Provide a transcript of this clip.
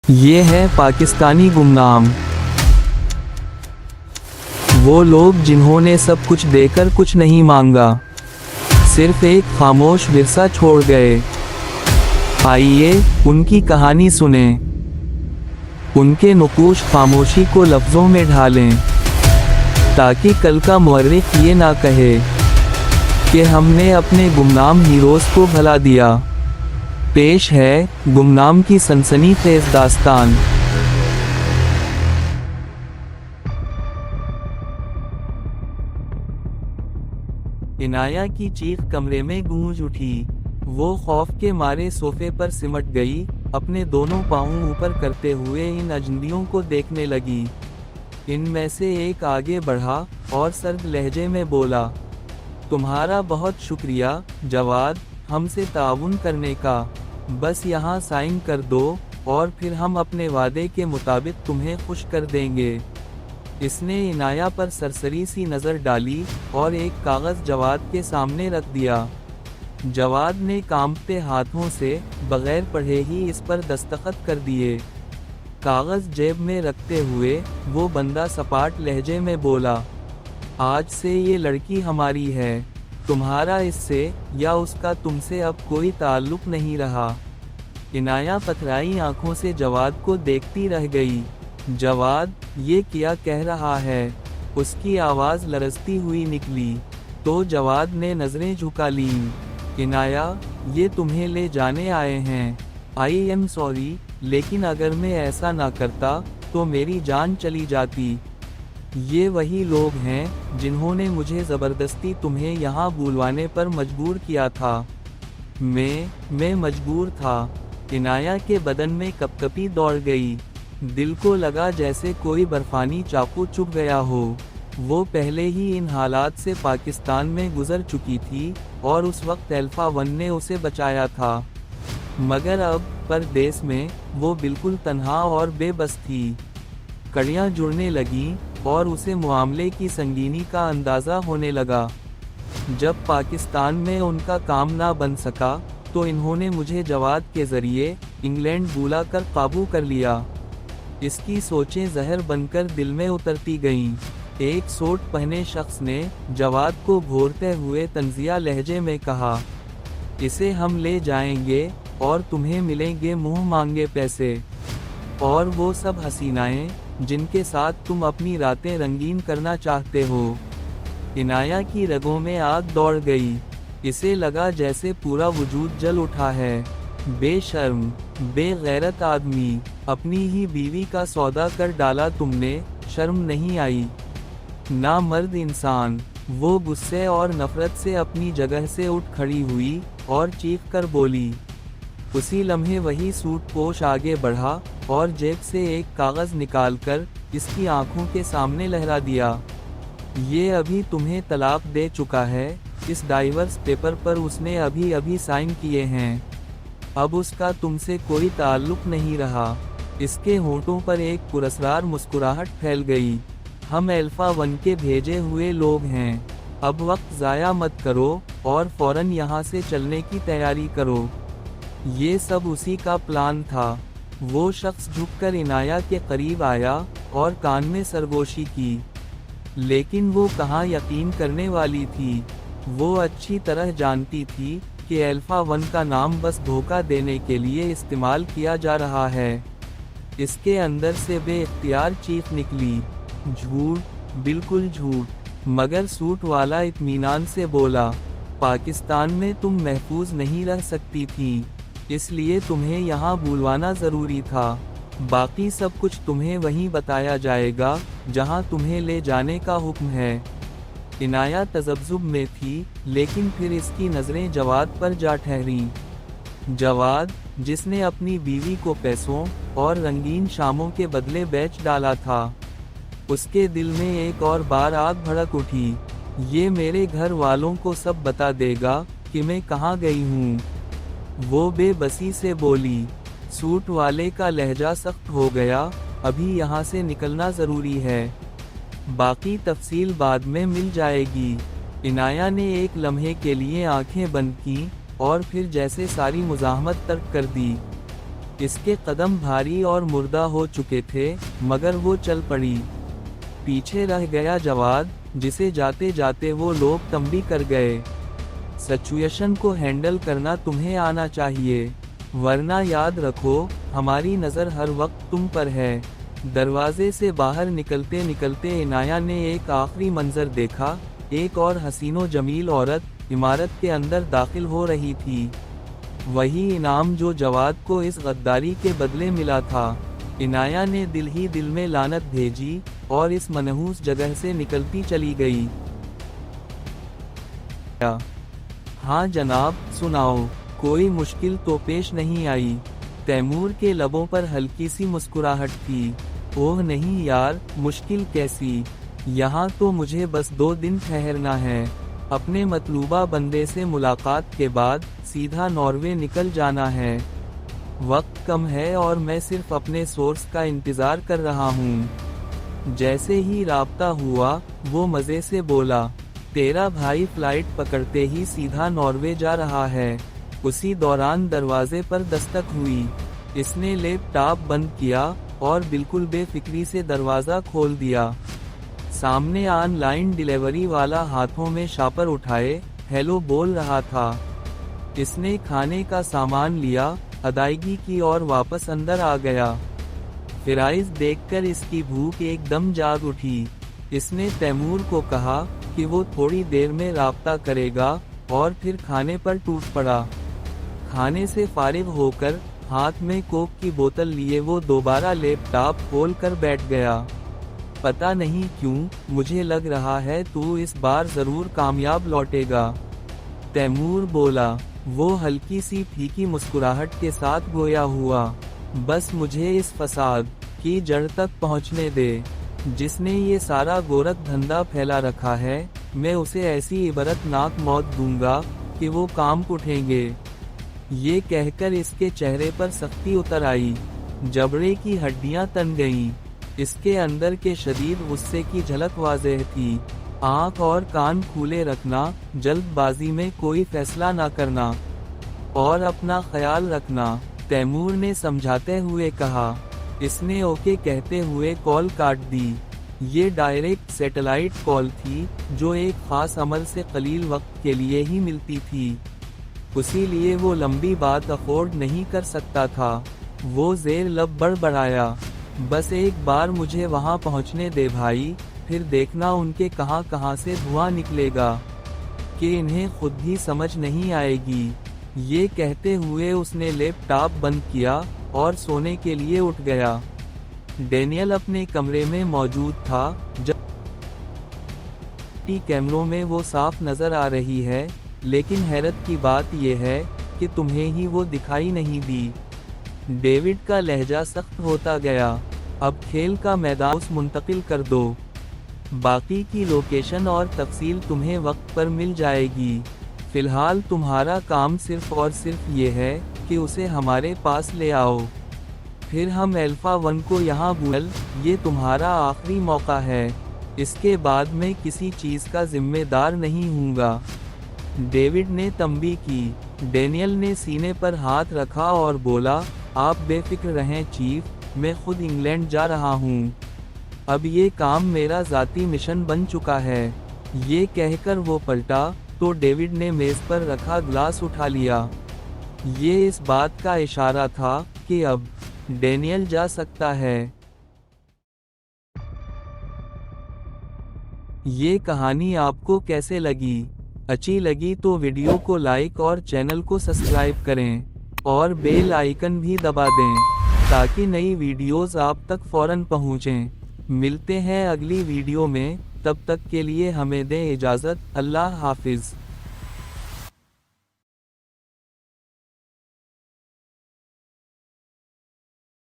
یہ ہے پاکستانی گمنام، وہ لوگ جنہوں نے سب کچھ دے کر کچھ نہیں مانگا، صرف ایک خاموش ورثہ چھوڑ گئے۔ آئیے ان کی کہانی سنیں، ان کے نقوش خاموشی کو لفظوں میں ڈھالیں، تاکہ کل کا مورخ یہ نہ کہے کہ ہم نے اپنے گمنام ہیروز کو بھلا دیا۔ پیش ہے گمنام کی سنسنی خیز داستان۔ عنایہ کی چیخ کمرے میں گونج اٹھی۔ وہ خوف کے مارے صوفے پر سمٹ گئی، اپنے دونوں پاؤں اوپر کرتے ہوئے ان اجنبیوں کو دیکھنے لگی۔ ان میں سے ایک آگے بڑھا اور سرد لہجے میں بولا، تمہارا بہت شکریہ جواد، ہم سے تعاون کرنے کا۔ بس یہاں سائن کر دو اور پھر ہم اپنے وعدے کے مطابق تمہیں خوش کر دیں گے۔ اس نے عنایہ پر سرسری سی نظر ڈالی اور ایک کاغذ جواد کے سامنے رکھ دیا۔ جواد نے کانپتے ہاتھوں سے بغیر پڑھے ہی اس پر دستخط کر دیے۔ کاغذ جیب میں رکھتے ہوئے وہ بندہ سپاٹ لہجے میں بولا، آج سے یہ لڑکی ہماری ہے، تمہارا اس سے یا اس کا تم سے اب کوئی تعلق نہیں رہا۔ عنایہ پتھرائی آنکھوں سے جواد کو دیکھتی رہ گئی۔ جواد، یہ کیا کہہ رہا ہے؟ اس کی آواز لرزتی ہوئی نکلی۔ تو جواد نے نظریں جھکا لیں۔ عنایہ، یہ تمہیں لے جانے آئے ہیں۔ آئی ایم سوری، لیکن اگر میں ایسا نہ کرتا تو میری جان چلی جاتی۔ یہ وہی لوگ ہیں جنہوں نے مجھے زبردستی تمہیں یہاں بلوانے پر مجبور کیا تھا۔ میں مجبور تھا۔ عنایہ کے بدن میں کپکپی دوڑ گئی۔ دل کو لگا جیسے کوئی برفانی چاقو چبھ گیا ہو۔ وہ پہلے ہی ان حالات سے پاکستان میں گزر چکی تھی اور اس وقت الفا 1 نے اسے بچایا تھا، مگر اب پردیس میں وہ بالکل تنہا اور بے بس تھی۔ کڑیاں جڑنے لگیں اور اسے معاملے کی سنگینی کا اندازہ ہونے لگا۔ جب پاکستان میں ان کا کام نہ بن سکا تو انہوں نے مجھے جواد کے ذریعے انگلینڈ بلا کر قابو کر لیا۔ اس کی سوچیں زہر بن کر دل میں اترتی گئیں۔ ایک سوٹ پہنے شخص نے جواد کو گھورتے ہوئے طنزیہ لہجے میں کہا، اسے ہم لے جائیں گے اور تمہیں ملیں گے منہ مانگے پیسے، اور وہ سب حسینائیں جن کے ساتھ تم اپنی راتیں رنگین کرنا چاہتے ہو۔ عنایہ کی رگوں میں آگ دوڑ گئی۔ اسے لگا جیسے پورا وجود جل اٹھا ہے۔ بے شرم، بے غیرت آدمی، اپنی ہی بیوی کا سودا کر ڈالا تم نے، شرم نہیں آئی؟ نامرد انسان! وہ غصے اور نفرت سے اپنی جگہ سے اٹھ کھڑی ہوئی اور چیخ کر بولی۔ اسی لمحے وہی سوٹ پوش آگے بڑھا اور جیب سے ایک کاغذ نکال کر اس کی آنکھوں کے سامنے لہرا دیا۔ یہ ابھی تمہیں طلاق دے چکا ہے، اس ڈائیورس پیپر پر اس نے ابھی سائن کیے ہیں۔ اب اس کا تم سے کوئی تعلق نہیں رہا۔ اس کے ہونٹوں پر ایک پراسرار مسکراہٹ پھیل گئی۔ ہم الفا 1 کے بھیجے ہوئے لوگ ہیں۔ اب وقت ضائع مت کرو اور فوراً یہاں سے چلنے کی تیاری کرو۔ یہ سب اسی کا پلان تھا۔ وہ شخص جھک کر عنایہ کے قریب آیا اور کان میں سرگوشی کی، لیکن وہ کہاں یقین کرنے والی تھی۔ وہ اچھی طرح جانتی تھی کہ الفا 1 کا نام بس دھوکہ دینے کے لیے استعمال کیا جا رہا ہے۔ اس کے اندر سے بے اختیار چیخ نکلی، جھوٹ، بالکل جھوٹ۔ مگر سوٹ والا اطمینان سے بولا، پاکستان میں تم محفوظ نہیں رہ سکتی تھی، اس لیے تمہیں یہاں بلوانا ضروری تھا۔ باقی سب کچھ تمہیں وہیں بتایا جائے گا جہاں تمہیں لے جانے کا حکم ہے۔ عنایہ تذبذب میں تھی، لیکن پھر اس کی نظریں جواد پر جا ٹھہریں۔ جواد، جس نے اپنی بیوی کو پیسوں اور رنگین شاموں کے بدلے بیچ ڈالا تھا۔ اس کے دل میں ایک اور بار آگ بھڑک اٹھی۔ یہ میرے گھر والوں کو سب بتا دے گا کہ میں کہاں گئی ہوں۔ وہ بے بسی سے بولی۔ سوٹ والے کا لہجہ سخت ہو گیا، ابھی یہاں سے نکلنا ضروری ہے، باقی تفصیل بعد میں مل جائے گی۔ عنایہ نے ایک لمحے کے لیے آنکھیں بند کیں اور پھر جیسے ساری مزاحمت ترک کر دی۔ اس کے قدم بھاری اور مردہ ہو چکے تھے، مگر وہ چل پڑی۔ پیچھے رہ گیا جواد، جسے جاتے جاتے وہ لوگ تنبیہ کر گئے۔ سچویشن کو ہینڈل کرنا تمہیں آنا چاہیے، ورنہ یاد رکھو ہماری نظر ہر وقت تم پر ہے۔ دروازے سے باہر نکلتے نکلتے عنایہ نے ایک آخری منظر دیکھا، ایک اور حسین و جمیل عورت عمارت کے اندر داخل ہو رہی تھی۔ وہی انعام جو جواد کو اس غداری کے بدلے ملا تھا۔ عنایہ نے دل ہی دل میں لعنت بھیجی اور اس منحوس جگہ سے نکلتی چلی گئی۔ ہاں جناب، سناؤ، کوئی مشکل تو پیش نہیں آئی؟ تیمور کے لبوں پر ہلکی سی مسکراہٹ تھی۔ اوہ نہیں یار، مشکل کیسی؟ یہاں تو مجھے بس 2 دن ٹھہرنا ہے۔ اپنے مطلوبہ بندے سے ملاقات کے بعد سیدھا ناروے نکل جانا ہے۔ وقت کم ہے اور میں صرف اپنے سورس کا انتظار کر رہا ہوں۔ جیسے ہی رابطہ ہوا، وہ مزے سے بولا، تیرا بھائی فلائٹ پکڑتے ہی سیدھا ناروے جا رہا ہے۔ اسی دوران دروازے پر دستک ہوئی۔ اس نے لیپ ٹاپ بند کیا اور بالکل بے فکری سے دروازہ کھول دیا۔ سامنے آن لائن ڈیلیوری والا ہاتھوں میں شاپر اٹھائے ہیلو بول رہا تھا۔ اس نے کھانے کا سامان لیا، ادائیگی کی اور واپس اندر آ گیا۔ فرائض دیکھ کر اس کی بھوک ایک دم جاگ اٹھی۔ اس نے تیمور کو کہا کہ وہ تھوڑی دیر میں رابطہ کرے گا اور پھر کھانے پر ٹوٹ پڑا۔ کھانے سے فارغ ہو کر ہاتھ میں کوک کی بوتل لیے وہ دوبارہ لیپ ٹاپ کھول کر بیٹھ گیا۔ پتہ نہیں کیوں مجھے لگ رہا ہے تو اس بار ضرور کامیاب لوٹے گا، تیمور بولا۔ وہ ہلکی سی پھیکی مسکراہٹ کے ساتھ گویا ہوا، بس مجھے اس فساد کی جڑ تک پہنچنے دے۔ جس نے یہ سارا گورکھ دھندا پھیلا رکھا ہے، میں اسے ایسی عبرت ناک موت دوں گا کہ وہ کام اٹھیں گے۔ یہ کہہ کر اس کے چہرے پر سختی اتر آئی، جبڑے کی ہڈیاں تن گئیں۔ اس کے اندر کے شدید غصے کی جھلک واضح تھی۔ آنکھ اور کان کھلے رکھنا، جلد بازی میں کوئی فیصلہ نہ کرنا اور اپنا خیال رکھنا، تیمور نے سمجھاتے ہوئے کہا۔ اس نے اوکے کہتے ہوئے کال کاٹ دی۔ یہ ڈائریکٹ سیٹلائٹ کال تھی جو ایک خاص عمل سے قلیل وقت کے لیے ہی ملتی تھی، اسی لیے وہ لمبی بات افورڈ نہیں کر سکتا تھا۔ وہ زیر لب بڑبڑایا، بس ایک بار مجھے وہاں پہنچنے دے بھائی، پھر دیکھنا ان کے کہاں کہاں سے دھواں نکلے گا کہ انہیں خود بھی سمجھ نہیں آئے گی۔ یہ کہتے ہوئے اس نے لیپ ٹاپ بند کیا اور سونے کے لیے اٹھ گیا۔ ڈینیل اپنے کمرے میں موجود تھا، جب کیمروں میں وہ صاف نظر آ رہی ہے، لیکن حیرت کی بات یہ ہے کہ تمہیں ہی وہ دکھائی نہیں دی۔ ڈیوڈ کا لہجہ سخت ہوتا گیا، اب کھیل کا میدان منتقل کر دو، باقی کی لوکیشن اور تفصیل تمہیں وقت پر مل جائے گی۔ فی الحال تمہارا کام صرف اور صرف یہ ہے کہ اسے ہمارے پاس لے آؤ، پھر ہم الفا 1 کو یہاں بول، یہ تمہارا آخری موقع ہے، اس کے بعد میں کسی چیز کا ذمہ دار نہیں ہوں گا۔ ڈیوڈ نے تنبیہ کی۔ ڈینیل نے سینے پر ہاتھ رکھا اور بولا، آپ بے فکر رہیں چیف، میں خود انگلینڈ جا رہا ہوں، اب یہ کام میرا ذاتی مشن بن چکا ہے۔ یہ کہہ کر وہ پلٹا تو ڈیوڈ نے میز پر رکھا گلاس اٹھا لیا۔ یہ اس بات کا اشارہ تھا کہ اب ڈینیل جا سکتا ہے۔ یہ کہانی آپ کو کیسے لگی؟ اچھی لگی تو ویڈیو کو لائک اور چینل کو سبسکرائب کریں اور بیل آئیکن بھی دبا دیں تاکہ نئی ویڈیوز آپ تک فوراً پہنچیں۔ ملتے ہیں اگلی ویڈیو میں، تب تک کے لیے ہمیں دیں اجازت، اللہ حافظ۔